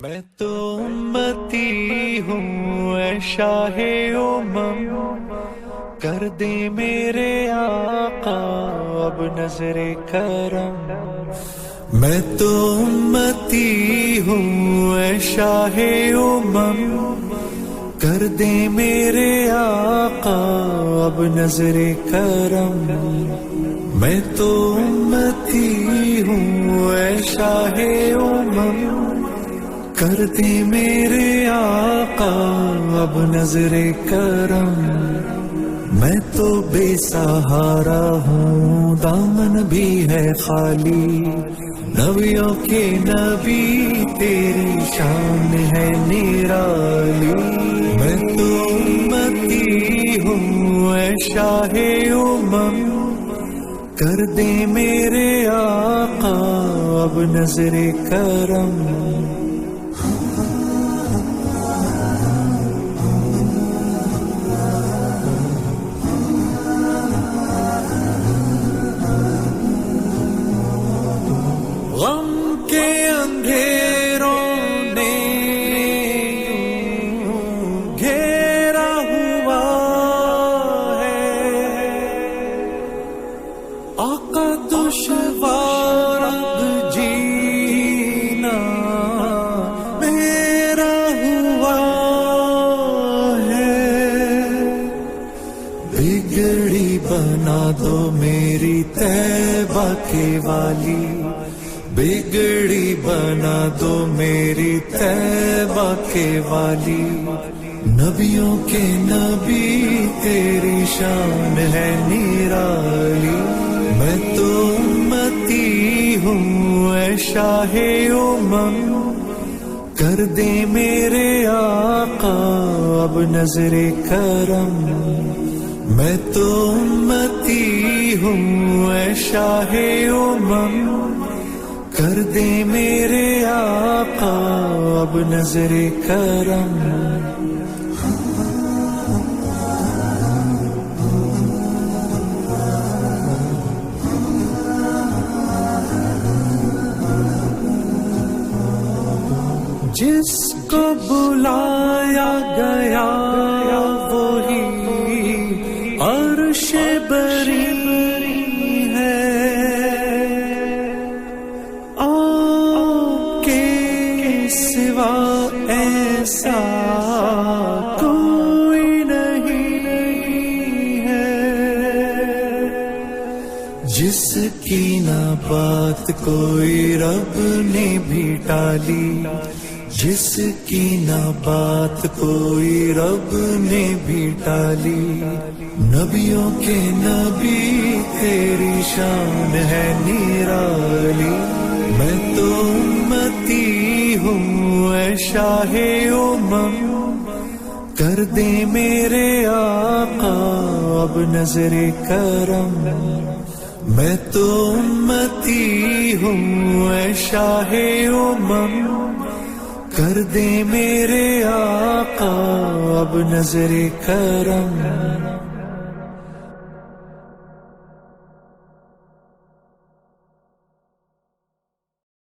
میں تو امتی ہوں اے شاہ امم، کر دے میرے آقا اب نظر کرم۔ میں تو امتی ہوں اے شاہ امم، کر دے میرے آقا اب نظر کرم۔ میں تو امتی ہوں اے شاہ امم، کر دے میرے آقا اب نظر کرم۔ میں تو بے سہارا ہوں، دامن بھی ہے خالی، نبیوں کے نبی تیری شان ہے نرالی۔ میں تو امتی ہوں اے شاہ امم، کر دے میرے آقا اب نظر کرم۔ غم کے اندھیروں نے گھیرا ہوا ہے، آقا دشوار اب جینا میرا ہوا ہے۔ بگڑی بنا دو میری طیبہ کے والی، بگڑی بنا دو میری طیبہ کے والی، نبیوں کے نبی تیری شان ہے نرالی۔ میں تو امتی ہوں اے شاہ امم، کر دے میرے آقا اب نظر کرم۔ میں تو امتی ہوں اے شاہ امم، کر دے میرے آقا اب نظر کرم۔ جس کو بلایا گیا وہی عرش بری ایسا کوئی نہیں ہے، جس کی نہ بات کوئی رب نے بھی ٹالی، جس کی نہ بات کوئی رب نے بھی ٹالی، نبیوں کے نبی تیری شان ہے نرالی۔ میں تو امتی ہوں اے شاہ امم، کر دے میرے آقا اب نظر کرم۔ میں تو امتی ہوں اے شاہ امم، کر دے میرے آقا اب نظر کرم۔